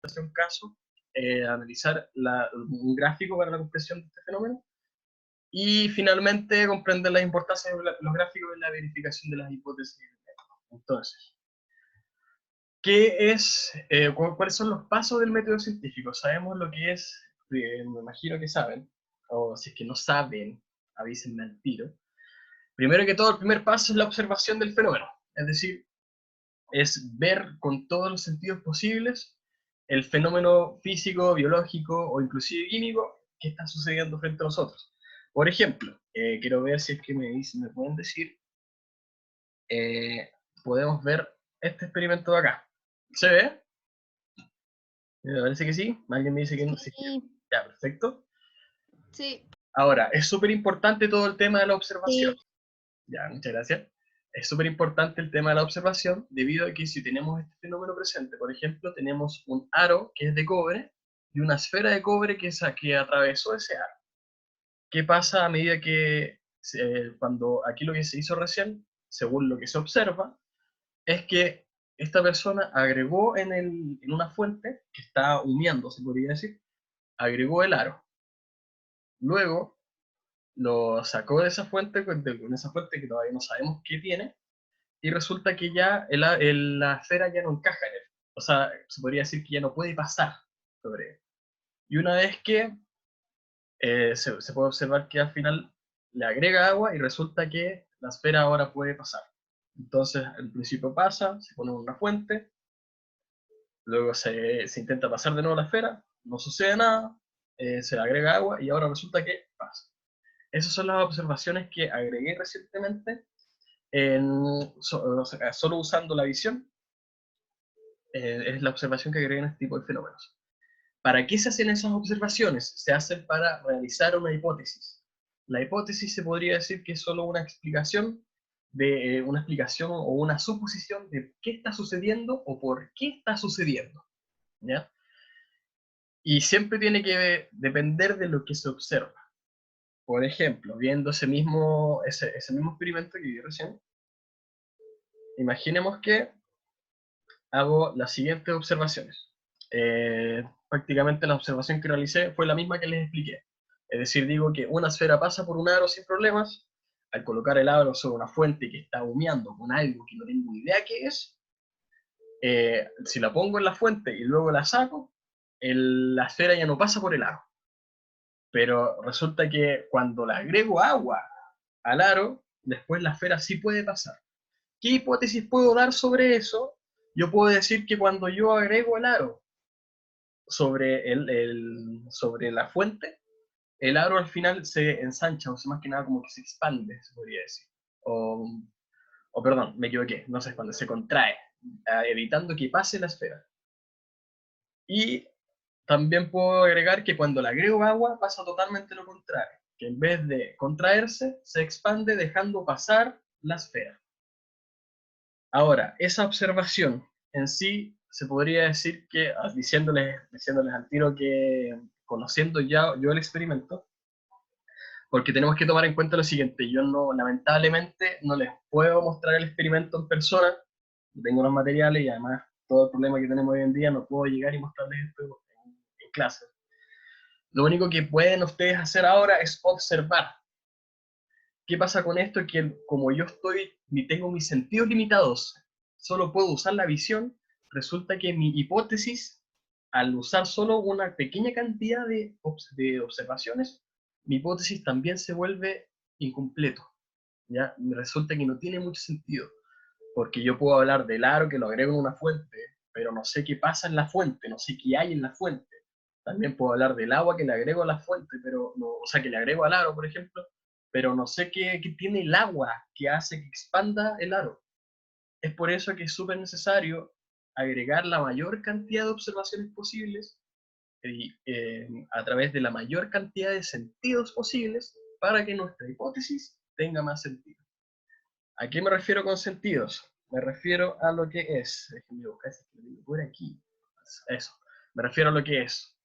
un caso, analizar un gráfico para la comprensión de este fenómeno, y finalmente comprender las importancias de los gráficos en la verificación de las hipótesis. Entonces, ¿cuáles son los pasos del método científico? Sabemos lo que es, me imagino que saben, o si es que no saben, avísenme al tiro. Primero que todo, el primer paso es la observación del fenómeno, es decir, es ver con todos los sentidos posibles el fenómeno físico, biológico o inclusive químico que está sucediendo frente a nosotros. Por ejemplo, quiero ver si es que me pueden decir, podemos ver este experimento de acá. ¿Se ve? Me parece que sí. Alguien me dice que no. Sí. Sí, Ya, perfecto. sí, Ahora, es súper importante todo el tema de la observación. sí. Ya, muchas gracias. Es súper importante el tema de la observación, debido a que si tenemos este fenómeno presente, por ejemplo, tenemos un aro que es de cobre y una esfera de cobre que atravesó ese aro. ¿Qué pasa a medida que, cuando aquí lo que se hizo recién, según lo que se observa, es que esta persona agregó en una fuente que está humeando, se podría decir, agregó el aro. Luego lo sacó de esa fuente, con esa fuente que todavía no sabemos qué tiene, y resulta que ya la esfera ya no encaja en él. O sea, se podría decir que ya no puede pasar sobre él. Y una vez que se puede observar que al final le agrega agua y resulta que la esfera ahora puede pasar. Entonces, al principio pasa, se pone una fuente, luego se intenta pasar de nuevo la esfera, no sucede nada, se le agrega agua y ahora resulta que pasa. Esas son las observaciones que agregué recientemente, solo usando la visión. Es la observación que agregué en este tipo de fenómenos. ¿Para qué se hacen esas observaciones? Se hacen para realizar una hipótesis. La hipótesis se podría decir que es solo una explicación o una suposición de qué está sucediendo o por qué está sucediendo, ¿ya? Y siempre tiene que depender de lo que se observa. Por ejemplo, viendo ese mismo experimento que vi recién, imaginemos que hago las siguientes observaciones. Prácticamente la observación que realicé fue la misma que les expliqué. Es decir, digo que una esfera pasa por un aro sin problemas. Al colocar el aro sobre una fuente que está humeando con algo que no tengo idea qué es, si la pongo en la fuente y luego la saco, la esfera ya no pasa por el aro. Pero resulta que cuando le agrego agua al aro, después la esfera sí puede pasar. ¿Qué hipótesis puedo dar sobre eso? Yo puedo decir que cuando yo agrego el aro sobre la fuente, el aro al final se ensancha, o sea, más que nada como que se expande, se podría decir. O, o perdón, me equivoqué, no se expande, se contrae, evitando que pase la esfera. Y también puedo agregar que cuando le agrego agua pasa totalmente lo contrario, que en vez de contraerse, se expande dejando pasar la esfera. Ahora, esa observación en sí se podría decir que, diciéndoles al tiro que, conociendo ya yo el experimento, porque tenemos que tomar en cuenta lo siguiente: yo no, lamentablemente, no les puedo mostrar el experimento en persona, no tengo los materiales y además todo el problema que tenemos hoy en día, no puedo llegar y mostrarles esto en clase. Lo único que pueden ustedes hacer ahora es observar. ¿Qué pasa con esto? Que como yo tengo mis sentidos limitados, solo puedo usar la visión, resulta que mi hipótesis, al usar solo una pequeña cantidad de observaciones, mi hipótesis también se vuelve incompleto. ¿Ya? Me resulta que no tiene mucho sentido, porque yo puedo hablar del aro que lo agrego en una fuente, pero no sé qué pasa en la fuente, no sé qué hay en la fuente. También puedo hablar del agua que le agrego a la fuente, pero no, o sea, que le agrego al aro, por ejemplo, pero no sé qué tiene el agua que hace que expanda el aro. Es por eso que es súper necesario agregar la mayor cantidad de observaciones posibles y, a través de la mayor cantidad de sentidos posibles para que nuestra hipótesis tenga más sentido. ¿A qué me refiero con sentidos? Me refiero a lo que es, déjenme buscar si lo tengo por aquí, eso, me refiero a lo que es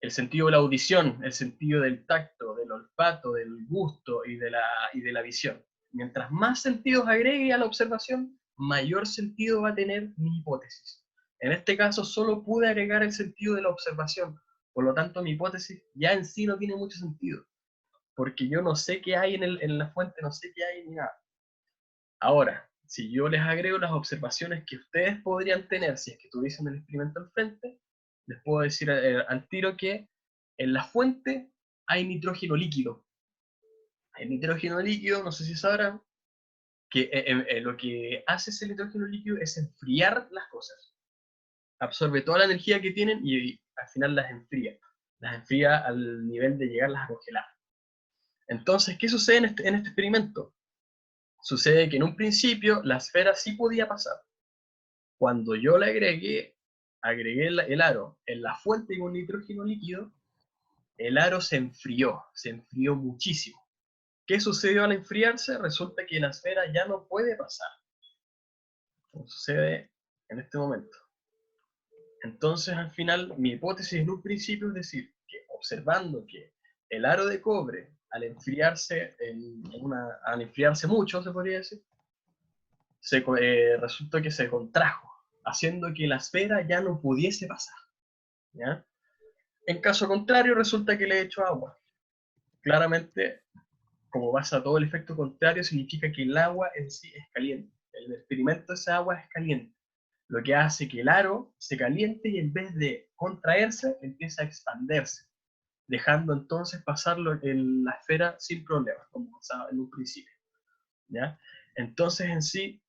el sentido de la audición, el sentido del tacto, del olfato, del gusto y de la visión. Mientras más sentidos agregue a la observación, mayor sentido va a tener mi hipótesis. En este caso solo pude agregar el sentido de la observación, por lo tanto mi hipótesis ya en sí no tiene mucho sentido, porque yo no sé qué hay en la fuente, no sé qué hay ni nada. Ahora, si yo les agrego las observaciones que ustedes podrían tener si es que tuviesen el experimento al frente, les puedo decir al tiro que en la fuente hay nitrógeno líquido. El nitrógeno líquido, no sé si sabrán, que lo que hace ese nitrógeno líquido es enfriar las cosas. Absorbe toda la energía que tienen y al final las enfría. Las enfría al nivel de llegarlas a congelar. Entonces, ¿qué sucede en este experimento? Sucede que en un principio la esfera sí podía pasar. Cuando yo le agregué el aro en la fuente con nitrógeno líquido, el aro se enfrió muchísimo. ¿Qué sucedió al enfriarse? Resulta que la esfera ya no puede pasar, como sucede en este momento. Entonces, al final, mi hipótesis en un principio es decir, que observando que el aro de cobre, al enfriarse, al enfriarse mucho, se podría decir, resultó que se contrajo, haciendo que la esfera ya no pudiese pasar. ¿Ya? En caso contrario, resulta que le he hecho agua. Claramente, como pasa todo el efecto contrario, significa que el agua en sí es caliente. El experimento de esa agua es caliente, lo que hace que el aro se caliente y en vez de contraerse, empieza a expandirse, dejando entonces pasarlo en la esfera sin problemas, como pasaba en un principio. ¿Ya? Entonces, en sí,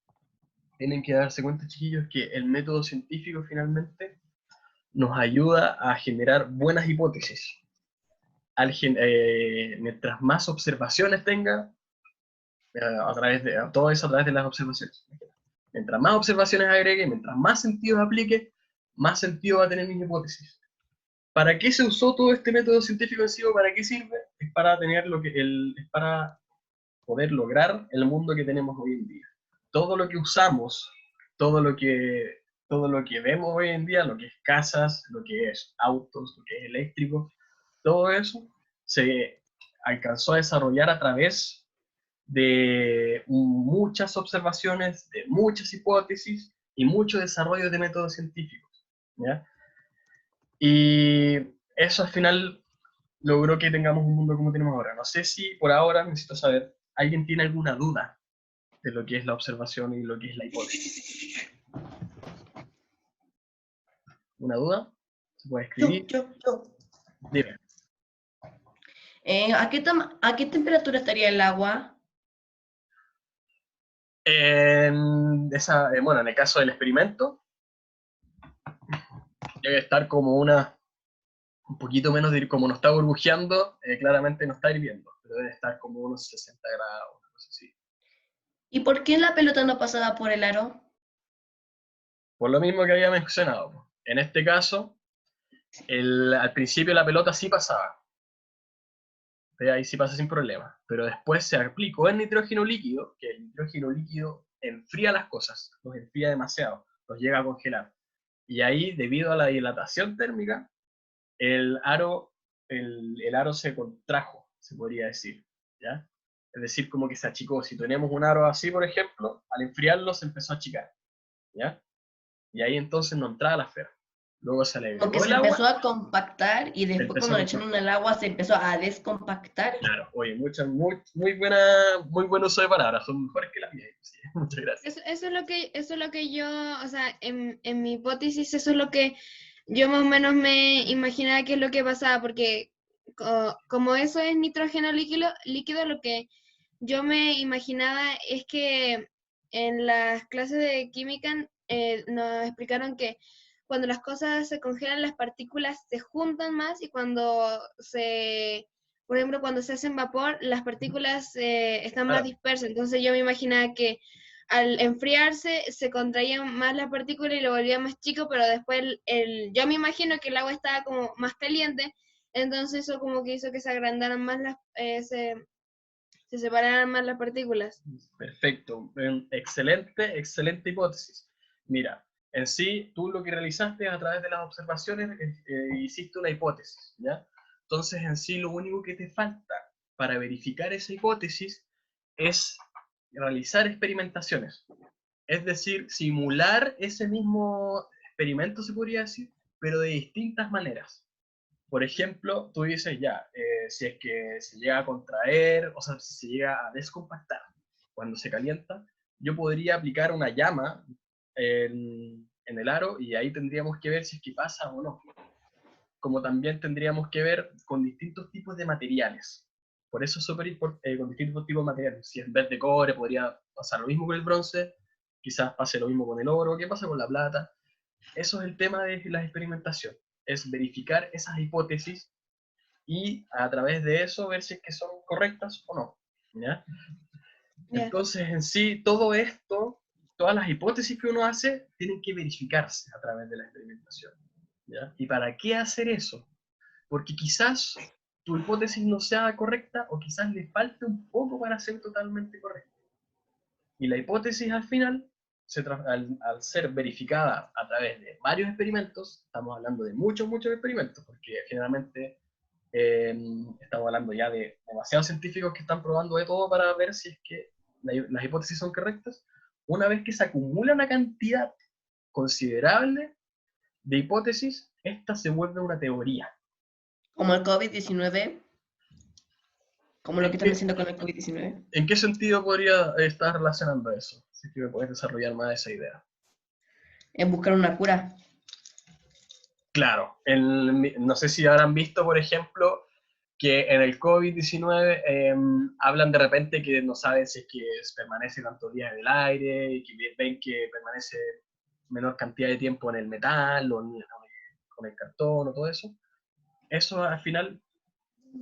tienen que darse cuenta, chiquillos, que el método científico finalmente nos ayuda a generar buenas hipótesis. Mientras más observaciones tenga, todo eso a través de las observaciones. Mientras más observaciones agregue, mientras más sentidos aplique, más sentido va a tener mi hipótesis. ¿Para qué se usó todo este método científico en sí? ¿Para qué sirve? Es para tener es para poder lograr el mundo que tenemos hoy en día. Todo lo que usamos, todo lo que, todo lo que vemos hoy en día, lo que es casas, lo que es autos, lo que es eléctrico, todo eso se alcanzó a desarrollar a través de muchas observaciones, de muchas hipótesis y mucho desarrollo de métodos científicos. ¿Ya? Y eso al final logró que tengamos un mundo como tenemos ahora. No sé si por ahora, necesito saber, ¿alguien tiene alguna duda de lo que es la observación y lo que es la hipótesis? ¿Una duda? ¿Se puede escribir? Yo. Dime. ¿A qué temperatura estaría el agua? Bueno, en el caso del experimento, debe estar como un poquito menos de, como no está burbujeando, claramente no está hirviendo, pero debe estar como unos 60 grados, una cosa así. ¿Y por qué la pelota no pasaba por el aro? Por lo mismo que había mencionado. En este caso, al principio la pelota sí pasaba, ahí sí pasa sin problema, pero después se aplicó el nitrógeno líquido, que el nitrógeno líquido enfría las cosas, los enfría demasiado, los llega a congelar. Y ahí, debido a la dilatación térmica, el aro, el aro se contrajo, se podría decir, ¿ya? Es decir, como que se achicó. Si tenemos un aro así, por ejemplo, al enfriarlo se empezó a achicar, ¿ya? Y ahí entonces no entraba la esfera. Luego se le Como que agregó se el agua, empezó a compactar y se después empezó cuando a le echaron compactar. el agua se empezó a descompactar. Claro, oye, muy buen uso de palabras, son mejores que las mías. Sí, muchas gracias. Eso es lo que yo, o sea, en mi hipótesis, eso es lo que yo más o menos me imaginaba que es lo que pasaba, porque como eso es nitrógeno líquido, lo que yo me imaginaba es que en las clases de química nos explicaron que cuando las cosas se congelan, las partículas se juntan más y por ejemplo, cuando se hacen vapor, las partículas están más Claro, dispersas. Entonces yo me imaginaba que al enfriarse se contraían más las partículas y lo volvía más chico, pero después yo me imagino que el agua estaba como más caliente, entonces eso como que hizo que se agrandaran más se separaran más las partículas. perfecto. Excelente, excelente hipótesis. Mira, en sí, tú lo que realizaste a través de las observaciones, hiciste una hipótesis, ¿ya? Entonces, en sí, lo único que te falta para verificar esa hipótesis es realizar experimentaciones. Es decir, simular ese mismo experimento, se podría decir, pero de distintas maneras. Por ejemplo, tú dices, ya, si es que se llega a contraer, o sea, si se llega a descompactar cuando se calienta, yo podría aplicar una llama en el aro y ahí tendríamos que ver si es que pasa o no. Como también tendríamos que ver con distintos tipos de materiales. Por eso es súper importante, con distintos tipos de materiales. Si en vez de cobre podría pasar lo mismo con el bronce, quizás pase lo mismo con el oro, ¿qué pasa con la plata? Eso es el tema de la experimentación, es verificar esas hipótesis y a través de eso ver si es que son correctas o no. ¿Ya? Ya. Entonces, en sí, todo esto, todas las hipótesis que uno hace, tienen que verificarse a través de la experimentación. ¿Ya? ¿Y para qué hacer eso? Porque quizás tu hipótesis no sea correcta o quizás le falte un poco para ser totalmente correcta. Y la hipótesis al final, al ser verificada a través de varios experimentos, estamos hablando de muchos experimentos, porque generalmente estamos hablando ya de demasiados científicos que están probando de todo para ver si es que las hipótesis son correctas. Una vez que se acumula una cantidad considerable de hipótesis, esta se vuelve una teoría. Como el COVID-19, como lo ¿En que están qué, haciendo con el COVID-19. en qué sentido podría estar relacionando eso? Si es que me puedes desarrollar más esa idea. Es buscar una cura. Claro, no sé si habrán visto, por ejemplo, que en el COVID-19 hablan de repente que no saben si es que permanece tantos días en el aire, y que ven que permanece menor cantidad de tiempo en el metal, o con el cartón, o todo eso. Eso al final,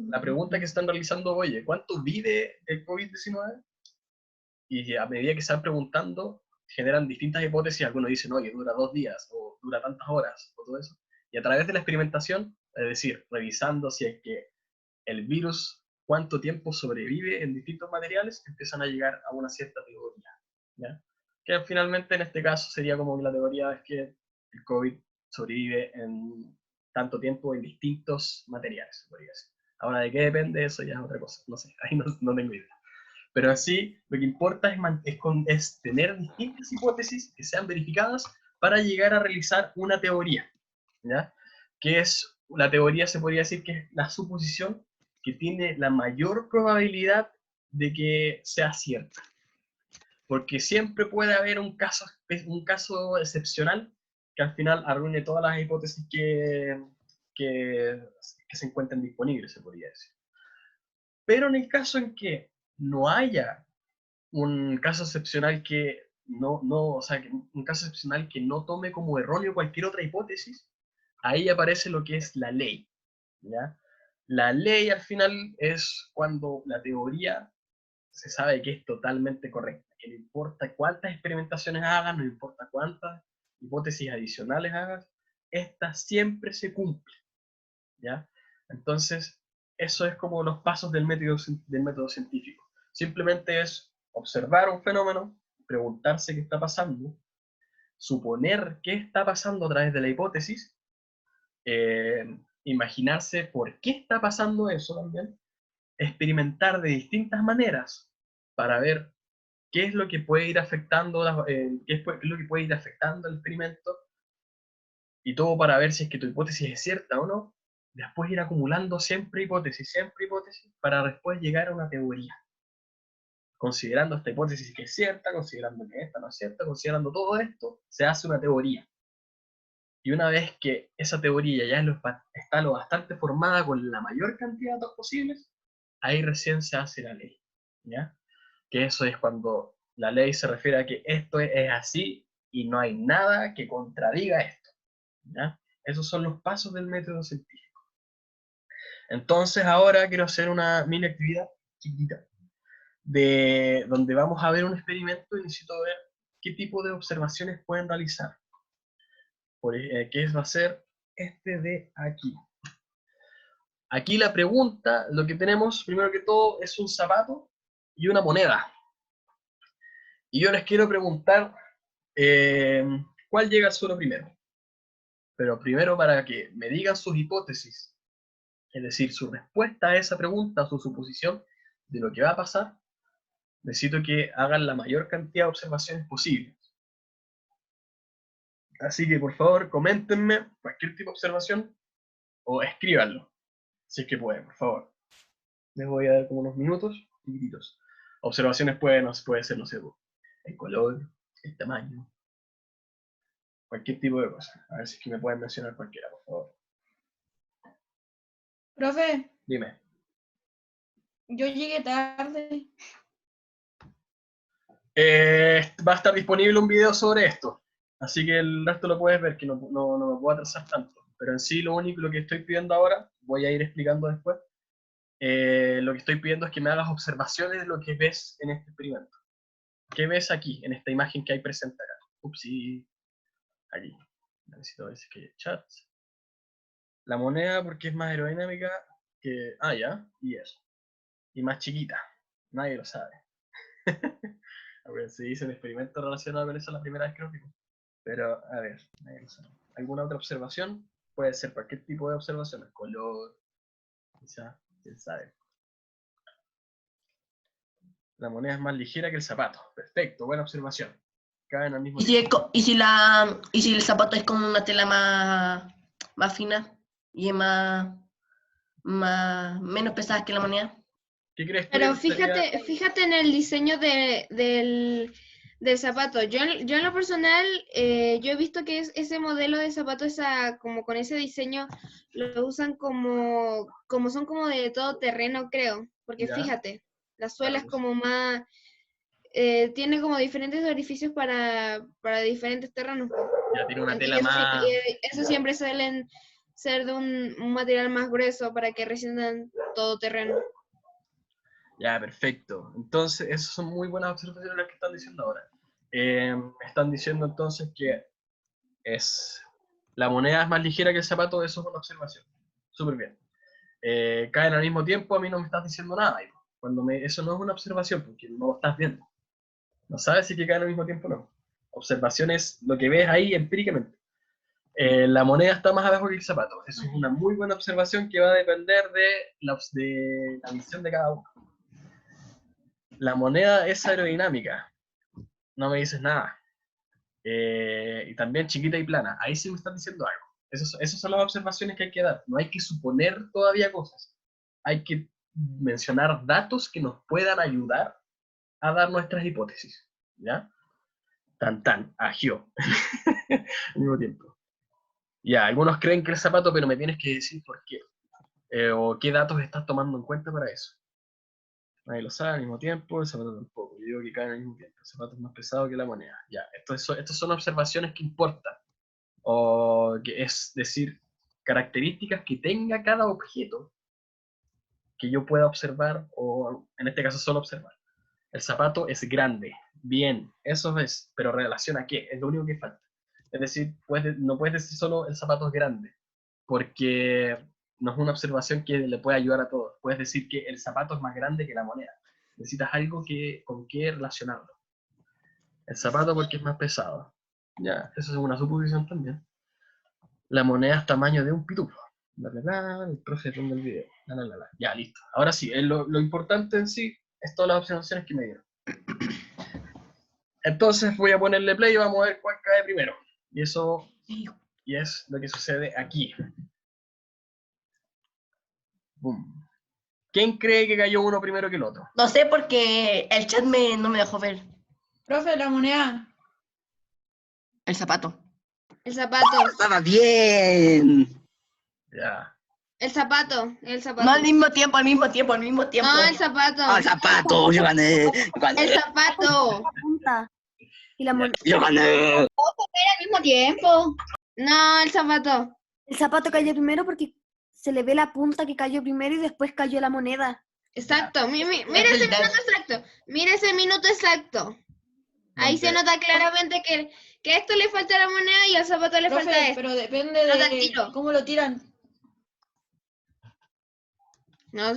la pregunta que se están realizando, oye, ¿cuánto vive el COVID-19? Y a medida que se van preguntando, generan distintas hipótesis. Algunos dicen, oye, dura 2 días, o dura tantas horas, o todo eso. Y a través de la experimentación, es decir, revisando si es que el virus, cuánto tiempo sobrevive en distintos materiales, empiezan a llegar a una cierta teoría. ¿Ya? Que finalmente en este caso sería como que la teoría es que el COVID sobrevive en tanto tiempo en distintos materiales, podría decir. Ahora, ¿de qué depende? Eso ya es otra cosa. No sé, ahí no tengo idea. Pero así, lo que importa es tener distintas hipótesis que sean verificadas para llegar a realizar una teoría. ¿Ya? Que es, la teoría se podría decir que es la suposición que tiene la mayor probabilidad de que sea cierta. Porque siempre puede haber un caso excepcional que al final arruine todas las hipótesis que se encuentren disponibles, se podría decir. Pero en el caso en que no haya un caso excepcional o sea, un caso excepcional que no tome como erróneo cualquier otra hipótesis, ahí aparece lo que es la ley, ¿ya? La ley al final es cuando la teoría se sabe que es totalmente correcta, que no importa cuántas experimentaciones hagas, no importa cuántas hipótesis adicionales hagas, esta siempre se cumple, ¿ya? Entonces, eso es como los pasos del método científico. Simplemente es observar un fenómeno, preguntarse qué está pasando, suponer qué está pasando a través de la hipótesis, imaginarse por qué está pasando eso también, experimentar de distintas maneras para ver qué es lo que puede ir afectando, qué es lo que puede ir afectando el experimento, y todo para ver si es que tu hipótesis es cierta o no. Después ir acumulando siempre hipótesis, para después llegar a una teoría. Considerando esta hipótesis que es cierta, considerando que esta no es cierta, considerando todo esto, se hace una teoría. Y una vez que esa teoría ya está lo bastante formada con la mayor cantidad de datos posibles, ahí recién se hace la ley. ¿Ya? Que eso es cuando la ley se refiere a que esto es así y no hay nada que contradiga esto. ¿Ya? Esos son los pasos del método científico. Entonces ahora quiero hacer una mini actividad chiquitita, donde vamos a ver un experimento y necesito ver qué tipo de observaciones pueden realizar. ¿Qué va a ser este de aquí? Aquí la pregunta, lo que tenemos primero que todo es un zapato y una moneda. Y yo les quiero preguntar cuál llega al suelo primero. Pero primero, para que me digan sus hipótesis, es decir, su respuesta a esa pregunta, su suposición de lo que va a pasar, necesito que hagan la mayor cantidad de observaciones posibles. Así que por favor, coméntenme cualquier tipo de observación o escríbanlo, si es que pueden, por favor. Les voy a dar como unos minutos chiquititos. Observaciones puede ser, no sé, el color, el tamaño, cualquier tipo de cosa. A ver si es que me pueden mencionar cualquiera, por favor. Profe, Dime. yo llegué tarde. Va a estar disponible un video sobre esto, así que el resto lo puedes ver, que no me puedo atrasar tanto. Pero en sí lo que estoy pidiendo ahora, voy a ir explicando después, lo que estoy pidiendo es que me hagas observaciones de lo que ves en este experimento. ¿Qué ves aquí, en esta imagen que hay presente acá? Upsi, aquí. Necesito ver si es que hay chat. La moneda porque es más aerodinámica que... Ah, ya, y eso. Y más chiquita. Nadie lo sabe. A ver, se hizo un experimento relacionado con eso la primera vez que lo vimos. Pero, a ver, nadie lo sabe. ¿Alguna otra observación? Puede ser cualquier tipo de observación. El color, quizá, quién sabe. La moneda es más ligera que el zapato. Perfecto, buena observación. Caben al mismo ¿Y tiempo. si el zapato es como una tela más fina y es menos pesada que la moneda? ¿Qué crees tú? Pero que sería- fíjate en el diseño del zapato. Yo en lo personal, yo he visto que ese modelo de zapato, como con ese diseño, lo usan como son como de todo terreno, creo. Porque ¿Ya? fíjate, la suela Claro es que sí. como más, tiene como diferentes orificios para diferentes terrenos, po. Ya tiene una Y tela más... eso siempre suelen ser de un material más grueso para que resistan todo terreno. Ya, perfecto. Entonces, esas son muy buenas observaciones las que están diciendo ahora. Me están diciendo entonces que la moneda es más ligera que el zapato, eso es una observación. Súper bien. Caen al mismo tiempo, a mí no me estás diciendo nada. Eso no es una observación, porque no lo estás viendo. No sabes si que caen al mismo tiempo o no. Observación es lo que ves ahí empíricamente. La moneda está más abajo que el zapato. Eso es una muy buena observación que va a depender de la visión de cada uno. La moneda es aerodinámica. No me dices nada. Y también chiquita y plana. Ahí sí me están diciendo algo. Esas son las observaciones que hay que dar. No hay que suponer todavía cosas. Hay que mencionar datos que nos puedan ayudar a dar nuestras hipótesis. ¿Ya? Tan, agio. Al mismo tiempo. Ya, algunos creen que el zapato, pero me tienes que decir por qué. O qué datos estás tomando en cuenta para eso. Nadie lo sabe al mismo tiempo, el zapato tampoco. Yo digo que caen al mismo tiempo. El zapato es más pesado que la moneda. Ya, estas son observaciones que importan. O que es decir, características que tenga cada objeto que yo pueda observar, o en este caso solo observar. El zapato es grande, bien, eso es, pero ¿relación a qué? Es lo único que falta. Es decir, no puedes decir solo el zapato es grande, porque no es una observación que le pueda ayudar a todos. Puedes decir que el zapato es más grande que la moneda. Necesitas algo con qué relacionarlo. El zapato porque es más pesado. Ya, eso es una suposición también. La moneda es tamaño de un pitufo. El profe pone el video. Ya, listo. Ahora sí, lo importante en sí es todas las observaciones que me dieron. Entonces voy a ponerle play y vamos a ver cuál cae primero. Y es lo que sucede aquí. Boom. ¿Quién cree que cayó uno primero que el otro? No sé porque el chat no me dejó ver. Profe, la moneda. El zapato. El zapato, Estaba bien. Ya. el zapato. No al mismo tiempo. No, el zapato. Ah, zapato, yo gané. Yo El gané. zapato. Punta. Y la moneda. Yo gané. Al mismo tiempo. No, el zapato. El zapato cayó primero porque se le ve la punta que cayó primero y después cayó la moneda. Exacto. Mira ese minuto exacto. Mira ese minuto exacto. Ahí se nota claramente que a esto le falta la moneda y al zapato le falta Profe, esto. pero depende No te de tiro. cómo lo tiran. No,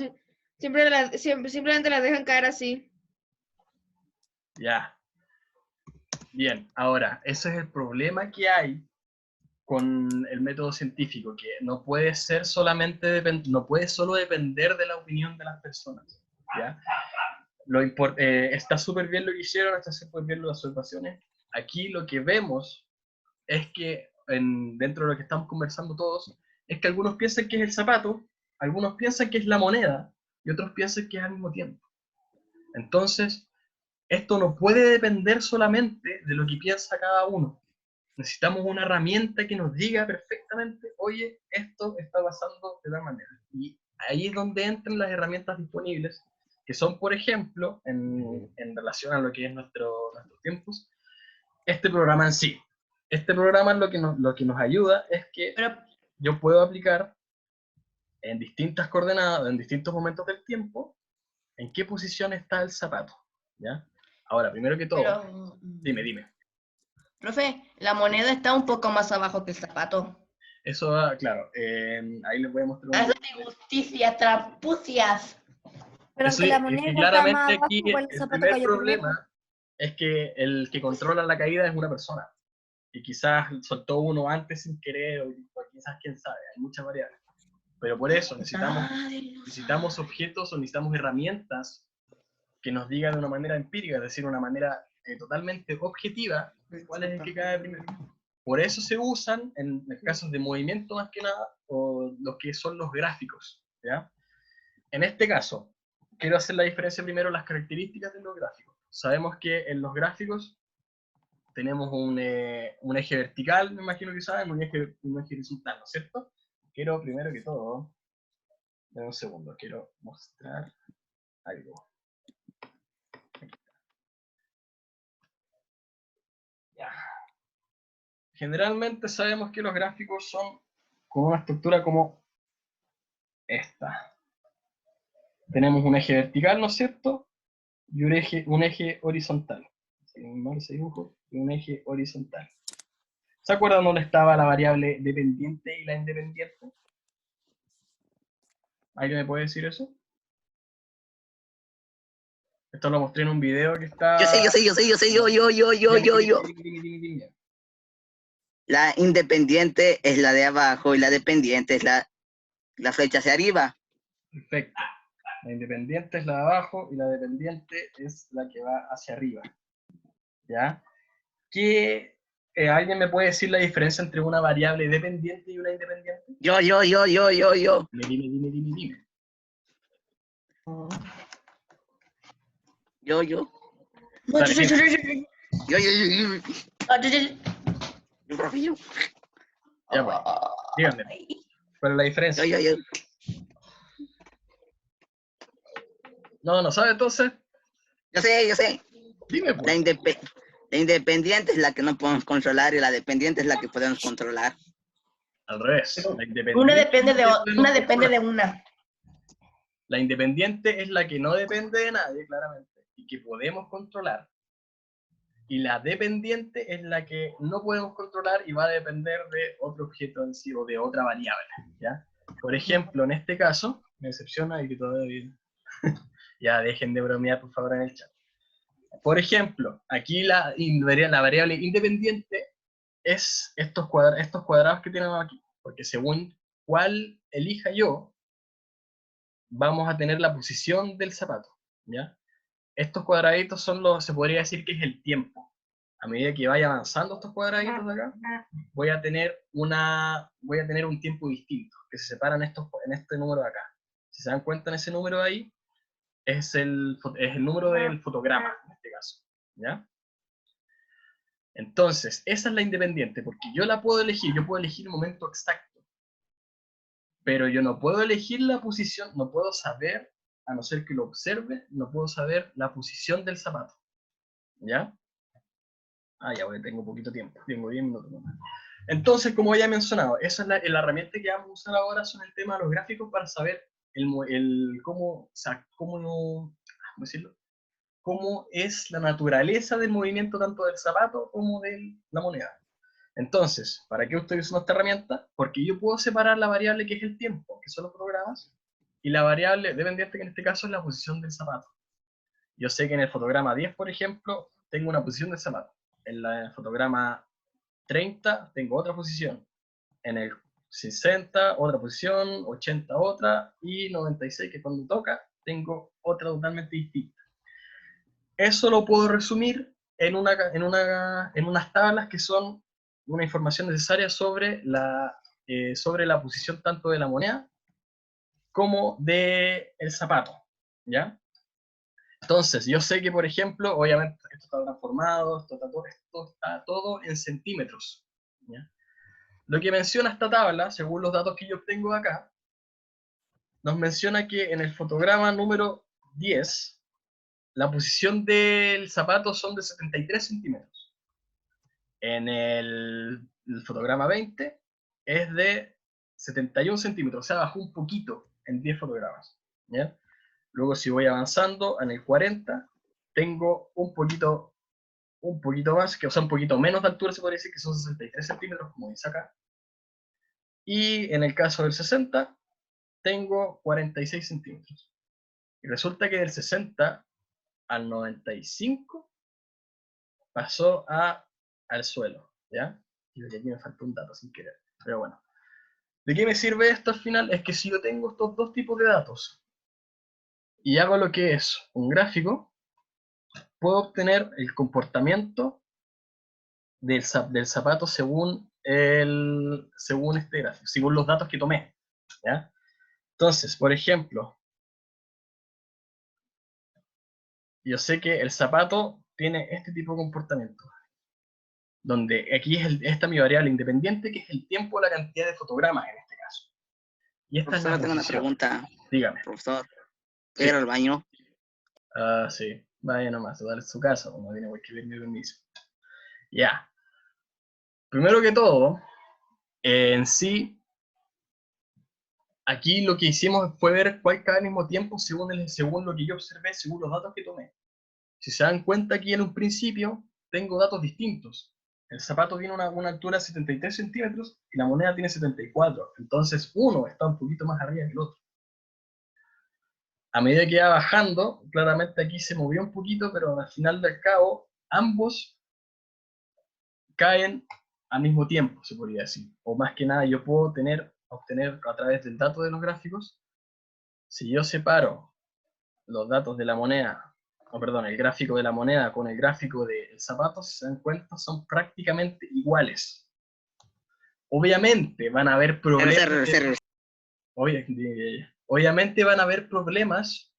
simplemente las dejan caer así. Ya. Bien, ahora, ese es el problema que hay con el método científico, que no puede ser no puede solo depender de la opinión de las personas. ¿Ya? Está súper bien lo que hicieron, está súper bien las observaciones. Aquí lo que vemos es que dentro de lo que estamos conversando todos, es que algunos piensan que es el zapato, algunos piensan que es la moneda, y otros piensan que es al mismo tiempo. Entonces, esto no puede depender solamente de lo que piensa cada uno. Necesitamos una herramienta que nos diga perfectamente, oye, esto está pasando de tal manera. Y ahí es donde entran las herramientas disponibles, que son, por ejemplo, en relación a lo que es nuestros tiempos, este programa en sí. Este programa lo que nos ayuda es que Pero, yo puedo aplicar en distintas coordenadas, en distintos momentos del tiempo, en qué posición está el zapato, ¿ya? Ahora, primero que todo, pero, dime. profe, la moneda está un poco más abajo que el zapato. Eso, claro, ahí les voy a mostrar un Haz video. de justicia, trampucias. Pero Eso, aunque la es moneda que está más claramente abajo, aquí igual el el zapato primer cayó primero. problema es que el que controla la caída es una persona. Y quizás soltó uno antes sin querer, o quizás quién sabe, hay muchas variables. Pero por eso necesitamos objetos o necesitamos herramientas que nos digan de una manera empírica, es decir, una manera totalmente objetiva, cuál es el que cae primero. Por eso se usan, en casos de movimiento más que nada, o lo que son los gráficos, ¿ya? En este caso, quiero hacer la diferencia primero en las características de los gráficos. Sabemos que en los gráficos tenemos un eje vertical, me imagino que saben, un eje horizontal, ¿no es cierto? Quiero, primero que todo, dame un segundo, quiero mostrar algo. Ya. Generalmente sabemos que los gráficos son con una estructura como esta. Tenemos un eje vertical, ¿no es cierto? Y un eje horizontal. Ese dibujo, y un eje horizontal. ¿Se acuerdan dónde estaba la variable dependiente y la independiente? ¿Alguien me puede decir eso? Esto lo mostré en un video que está... Yo sé, yo. Dime. La independiente es la de abajo y la dependiente es la flecha hacia arriba. Perfecto. La independiente es la de abajo y la dependiente es la que va hacia arriba. ¿Ya? ¿Alguien me puede decir la diferencia entre una variable dependiente y una independiente? Yo. Dime. Yo. Dale, Yo. ya pues. Díganme, ¿cuál es la diferencia? Yo. No sabe entonces. Yo sé. Dime pues. La independiente es la que no podemos controlar y la dependiente es la que podemos controlar. Al revés. La independiente Una depende de podemos una. Depende de controlar. una. La independiente es la que no depende de nadie, claramente, y que podemos controlar. Y la dependiente es la que no podemos controlar y va a depender de otro objeto en sí o de otra variable, ¿ya? Por ejemplo, en este caso, me decepciona y que todavía... ya dejen de bromear, por favor, en el chat. Por ejemplo, aquí la variable independiente es estos cuadrados que tenemos aquí, porque según cuál elija yo, vamos a tener la posición del zapato, ¿ya? Estos cuadraditos son se podría decir que es el tiempo. A medida que vaya avanzando estos cuadraditos de acá, voy a tener un tiempo distinto, que se separan en este número de acá. Si se dan cuenta en ese número de ahí, es el número del fotograma, en este caso, ¿ya? Entonces, esa es la independiente, porque yo puedo elegir el momento exacto, pero yo no puedo elegir la posición, no puedo saber, a no ser que lo observe, no puedo saber la posición del zapato, ¿ya? Ya tengo poquito tiempo, tengo 10 minutos nomás. Entonces, como ya he mencionado, esa es la herramienta que vamos a usar ahora, son el tema de los gráficos para saber cómo es la naturaleza del movimiento tanto del zapato como de la moneda. Entonces, ¿para qué estoy usando esta herramienta? Porque yo puedo separar la variable que es el tiempo, que son los programas, y la variable dependiente, que en este caso es la posición del zapato. Yo sé que en el fotograma 10, por ejemplo, tengo una posición del zapato. En el fotograma 30 tengo otra posición. En el 60 otra posición, 80 otra, y 96, que cuando toca, tengo otra totalmente distinta. Eso lo puedo resumir en unas tablas que son una información necesaria sobre la posición tanto de la moneda como del zapato, ¿ya? Entonces, yo sé que, por ejemplo, obviamente esto está transformado, esto está todo en centímetros, ¿ya? Lo que menciona esta tabla, según los datos que yo obtengo acá, nos menciona que en el fotograma número 10, la posición del zapato son de 73 centímetros. En el fotograma 20 es de 71 centímetros, o sea, bajó un poquito en 10 fotogramas, ¿ya? Luego si voy avanzando, en el 40 tengo un poquito más, que, o sea, un poquito menos de altura se podría decir, que son 63 centímetros, como dice acá. Y en el caso del 60, tengo 46 centímetros. Y resulta que del 60 al 95 pasó al suelo, ¿ya? Y aquí me faltó un dato sin querer, pero bueno. ¿De qué me sirve esto al final? Es que si yo tengo estos dos tipos de datos y hago lo que es un gráfico, puedo obtener el comportamiento del zapato según este gráfico, según los datos que tomé, ¿ya? Entonces, por ejemplo, yo sé que el zapato tiene este tipo de comportamiento, donde aquí es esta mi variable independiente, que es el tiempo o la cantidad de fotogramas en este caso. Y esta es la Profesor, tengo una posición. pregunta. Dígame. Profesor, Sí. ¿puedo ir al baño? Ah, sí. Vaya nomás, a darle su casa, no tiene que pedir mi permiso. Ya. Primero que todo, en sí, aquí lo que hicimos fue ver cuál cae al mismo tiempo según lo que yo observé, según los datos que tomé. Si se dan cuenta, aquí en un principio tengo datos distintos. El zapato tiene una altura de 73 centímetros y la moneda tiene 74. Entonces uno está un poquito más arriba que el otro. A medida que iba bajando, claramente aquí se movió un poquito, pero al final del cabo, ambos caen al mismo tiempo, se podría decir. O más que nada, yo puedo obtener a través del dato de los gráficos, si yo separo los datos de la moneda, el gráfico de la moneda con el gráfico del zapato, si se dan cuenta, son prácticamente iguales. Obviamente van a haber problemas. Obviamente van a haber problemas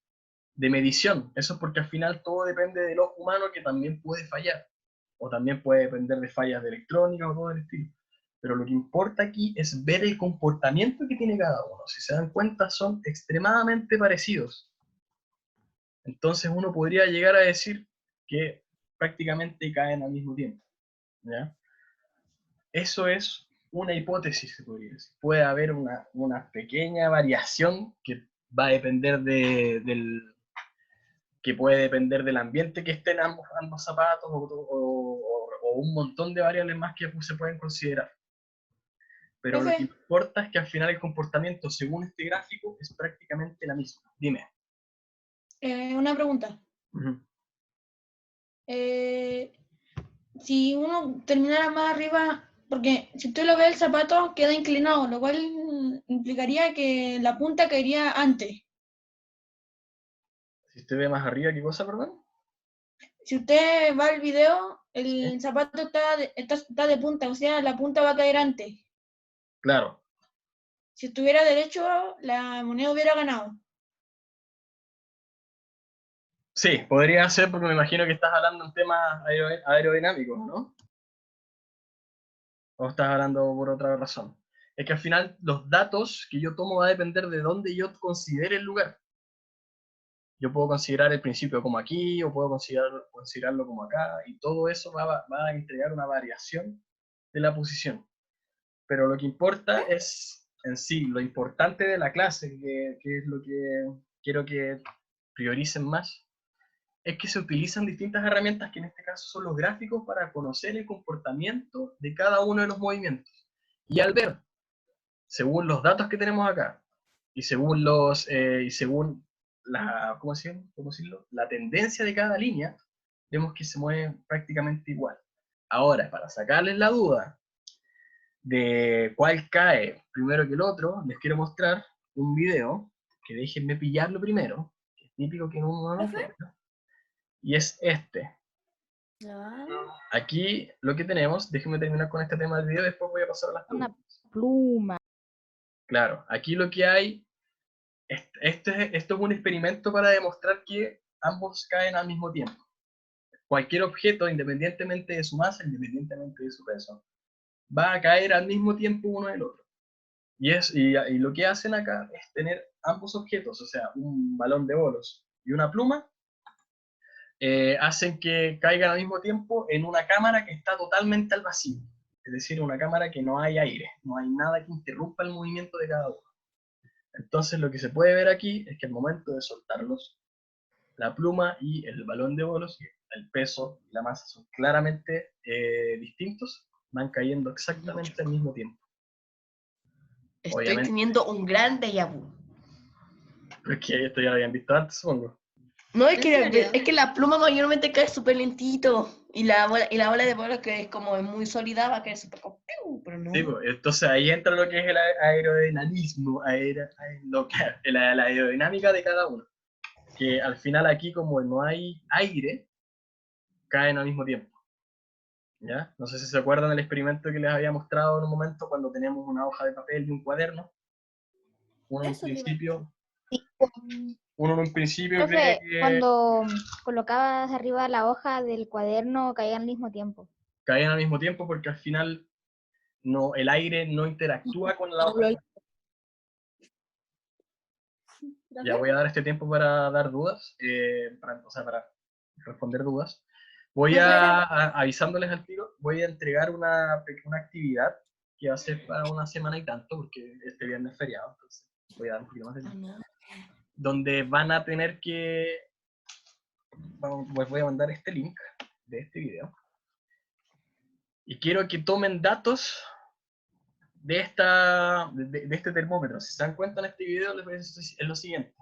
de medición. Eso es porque al final todo depende del ojo humano, que también puede fallar. O también puede depender de fallas de electrónica o todo el estilo. Pero lo que importa aquí es ver el comportamiento que tiene cada uno. Si se dan cuenta, son extremadamente parecidos. Entonces uno podría llegar a decir que prácticamente caen al mismo tiempo, ¿ya? Eso es una hipótesis, se podría decir. Puede haber una pequeña variación que va a depender que puede depender del ambiente que estén ambos zapatos o un montón de variables más que se pueden considerar. Pero lo que importa es que al final el comportamiento según este gráfico es prácticamente la misma. Dime. Una pregunta. Si uno terminara más arriba, porque si usted lo ve, el zapato queda inclinado, lo cual implicaría que la punta caería antes. Si usted ve más arriba, ¿qué cosa, perdón? Si usted va al video, el ¿Sí? zapato está de punta, o sea, la punta va a caer antes. Claro. Si estuviera derecho, la moneda hubiera ganado. Sí, podría ser, porque me imagino que estás hablando en temas aerodinámicos, ¿no? ¿O estás hablando por otra razón? Es que al final los datos que yo tomo va a depender de dónde yo considere el lugar. Yo puedo considerar el principio como aquí, o puedo considerarlo como acá, y todo eso va a entregar una variación de la posición. Pero lo que importa es, en sí, lo importante de la clase, que es lo que quiero que prioricen más, es que se utilizan distintas herramientas, que en este caso son los gráficos, para conocer el comportamiento de cada uno de los movimientos. Y al ver, según los datos que tenemos acá, y según ¿cómo decirlo? La tendencia de cada línea, vemos que se mueven prácticamente igual. Ahora, para sacarles la duda de cuál cae primero que el otro, les quiero mostrar un video, que déjenme pillarlo primero, que es típico que uno no lo encuentra. Y es este. Ya. Aquí lo que tenemos, déjenme terminar con este tema del video, después voy a pasar a las Una preguntas. pluma. Claro, aquí lo que hay, esto es un experimento para demostrar que ambos caen al mismo tiempo. Cualquier objeto, independientemente de su masa, independientemente de su peso, va a caer al mismo tiempo uno del otro. Y lo que hacen acá es tener ambos objetos, o sea, un balón de bolos y una pluma, hacen que caigan al mismo tiempo en una cámara que está totalmente al vacío. Es decir, una cámara que no hay aire, no hay nada que interrumpa el movimiento de cada uno. Entonces lo que se puede ver aquí es que al momento de soltarlos, la pluma y el balón de bolos, el peso y la masa son claramente distintos, van cayendo exactamente al mismo tiempo. Estoy Obviamente. teniendo un gran déjà vu. Porque esto ya lo habían visto antes, supongo. No, ¿En serio? es que la pluma mayormente cae súper lentito. Y la bola de bola que es como muy sólida va a caer súper como... ¡piu! Pero no. Sí, pues, entonces ahí entra lo que es el aerodinamismo, la aerodinámica de cada uno. Que al final aquí, como no hay aire, caen al mismo tiempo. ¿Ya? No sé si se acuerdan del experimento que les había mostrado en un momento cuando teníamos una hoja de papel y un cuaderno. Uno en un Eso te iba a principio, Sí. uno en un principio cree Profe, que cuando colocabas arriba la hoja del cuaderno caían al mismo tiempo. caían al mismo tiempo porque al final no, el aire no interactúa con la hoja. Ya voy a dar este tiempo para dar dudas, para responder dudas. Voy avisándoles al tiro, voy a entregar una actividad que va a ser para una semana y tanto, porque este viernes es feriado, entonces voy a dar un poquito más de tiempo. Donde van a tener que, pues voy a mandar este link de este video. Y quiero que tomen datos de este termómetro. Si se dan cuenta en este video, les voy a decir es lo siguiente.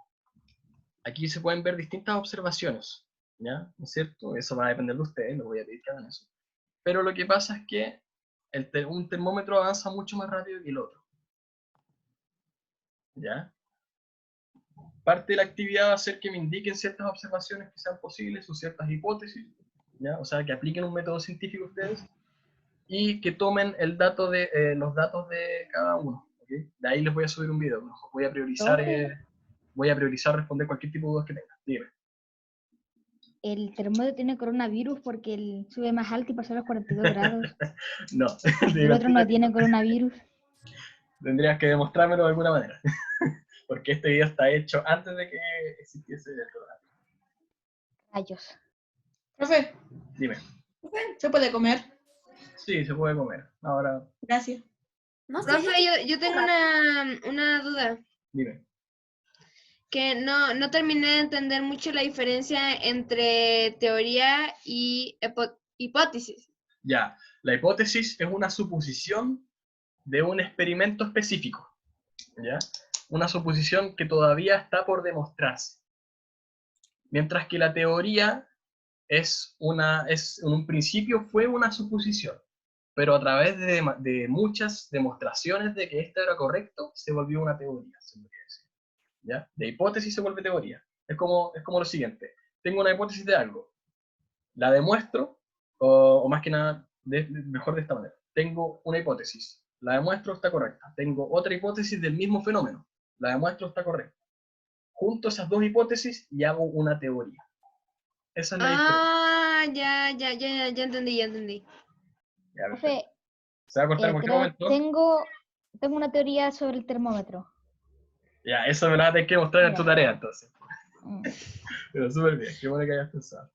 Aquí se pueden ver distintas observaciones, ¿ya? ¿No es cierto? Eso va a depender de ustedes, les voy a pedir que hagan eso. Pero lo que pasa es que un termómetro avanza mucho más rápido que el otro, ¿ya? Parte de la actividad va a ser que me indiquen ciertas observaciones que sean posibles o ciertas hipótesis, ¿ya? O sea, que apliquen un método científico ustedes y que tomen los datos de cada uno, ¿okay? De ahí les voy a subir un video, voy a priorizar responder cualquier tipo de dudas que tengan. Dime. El termómetro tiene coronavirus porque él sube más alto y pasa a los 42 grados. No. El otro no tiene coronavirus. Tendrías que demostrármelo de alguna manera. Porque este video está hecho antes de que existiese el coronavirus. Rayos. Profe, Dime. ¿se puede comer? Sí, se puede comer. Ahora, Gracias. No sé. Profe, yo tengo una duda. dime. Que no terminé de entender mucho la diferencia entre teoría y hipótesis. Ya, la hipótesis es una suposición de un experimento específico, ¿ya? Una suposición que todavía está por demostrarse. Mientras que la teoría en un principio fue una suposición, pero a través de muchas demostraciones de que esto era correcto, se volvió una teoría, se podría decir, ¿ya? De hipótesis se vuelve teoría. Es como lo siguiente. Tengo una hipótesis de algo, la demuestro, o más que nada, mejor de esta manera. Tengo una hipótesis, la demuestro, está correcta. Tengo otra hipótesis del mismo fenómeno, la demuestro, está correcta. Junto esas dos hipótesis y hago una teoría. Esa es la diferencia. Ya entendí. Ya, perfecto. Profe, Se va a cortar en cualquier momento. tengo una teoría sobre el termómetro. Ya, eso me lo vas a tener que mostrar en tu Ya. tarea entonces. Mm. Pero súper bien, qué bueno que hayas pensado.